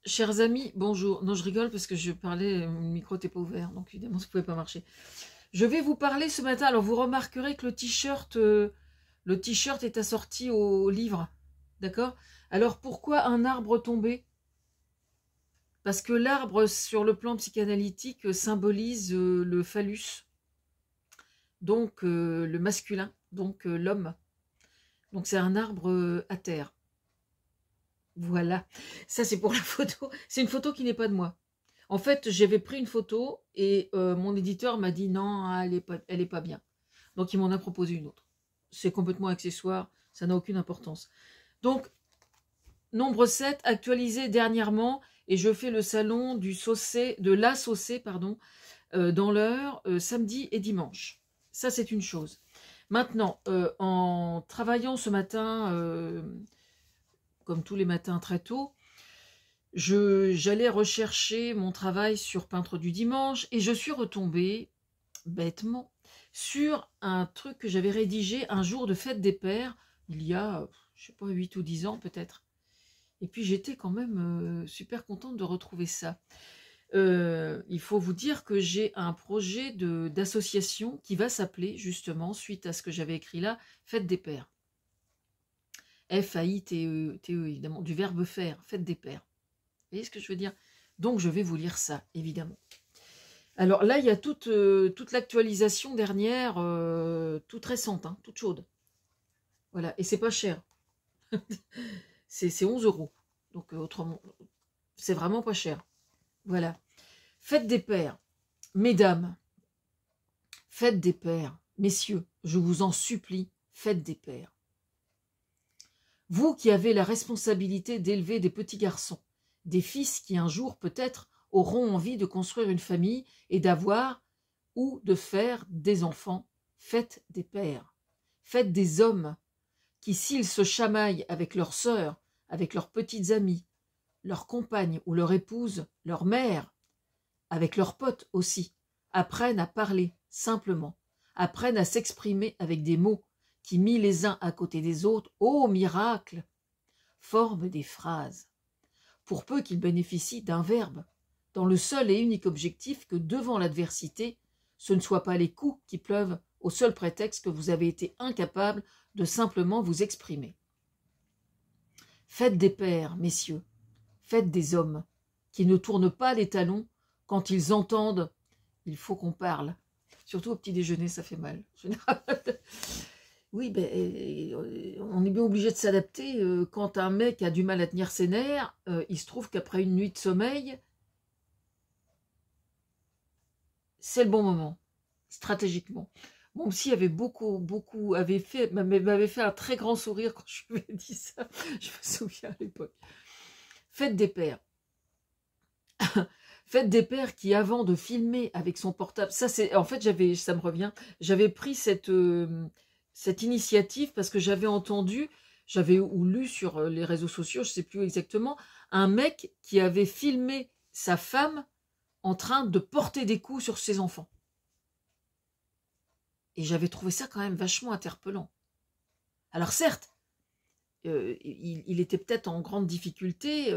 Chers amis, bonjour. Non, je rigole parce que je parlais, mon micro n'était pas ouvert, donc évidemment ça ne pouvait pas marcher. Je vais vous parler ce matin, alors vous remarquerez que le t-shirt est assorti au livre, d'accord? Alors pourquoi un arbre tombé? Parce que l'arbre, sur le plan psychanalytique, symbolise le phallus, donc le masculin, donc l'homme. Donc c'est un arbre à terre. Voilà, ça c'est pour la photo. C'est une photo qui n'est pas de moi. En fait, j'avais pris une photo et mon éditeur m'a dit non, elle est pas bien. Donc il m'en a proposé une autre. C'est complètement accessoire, ça n'a aucune importance. Donc, nombre 7, actualisé dernièrement, et je fais le salon de la saucée, pardon, dans l'heure, samedi et dimanche. Ça, c'est une chose. Maintenant, en travaillant ce matin, comme tous les matins très tôt, j'allais rechercher mon travail sur Peintre du Dimanche et je suis retombée, bêtement, sur un truc que j'avais rédigé un jour de fête des pères, il y a, je sais pas, 8 ou 10 ans peut-être. Et puis j'étais quand même super contente de retrouver ça. Il faut vous dire que j'ai un projet d'association qui va s'appeler, justement, suite à ce que j'avais écrit là, Fête des pères. F-A-I-T-E, évidemment, du verbe faire, Fête des pères. Vous voyez ce que je veux dire? Donc je vais vous lire ça, évidemment. Alors là, il y a toute l'actualisation dernière, toute récente, hein, toute chaude. Voilà, et c'est pas cher. c'est 11 €. Donc autrement, c'est vraiment pas cher. Voilà. Fête des pères. Mesdames, fête des pères. Messieurs, je vous en supplie, fête des pères. Vous qui avez la responsabilité d'élever des petits garçons, des fils qui un jour peut-être auront envie de construire une famille et d'avoir ou de faire des enfants, faites des pères, faites des hommes qui, s'ils se chamaillent avec leurs sœurs, avec leurs petites amies, leurs compagnes ou leur épouse, leur mère, avec leurs potes aussi, apprennent à parler simplement, apprennent à s'exprimer avec des mots qui, mis les uns à côté des autres, ô miracle, forment des phrases, pour peu qu'ils bénéficient d'un verbe, dans le seul et unique objectif que, devant l'adversité, ce ne soient pas les coups qui pleuvent au seul prétexte que vous avez été incapable de simplement vous exprimer. Faites des pères, messieurs, faites des hommes, qui ne tournent pas les talons quand ils entendent « il faut qu'on parle ». Surtout au petit déjeuner, ça fait mal. Oui, ben, on est bien obligé de s'adapter. Quand un mec a du mal à tenir ses nerfs, il se trouve qu'après une nuit de sommeil, c'est le bon moment, stratégiquement. Mon psy avait m'avait fait un très grand sourire quand je lui ai dit ça. Je me souviens à l'époque. Faites des pères. Faites des pères qui, avant de filmer avec son portable, ça c'est, en fait, ça me revient, j'avais pris cette initiative parce que j'avais entendu, j'avais ou lu sur les réseaux sociaux, je ne sais plus exactement, un mec qui avait filmé sa femme en train de porter des coups sur ses enfants. Et j'avais trouvé ça quand même vachement interpellant. Alors certes, il était peut-être en grande difficulté,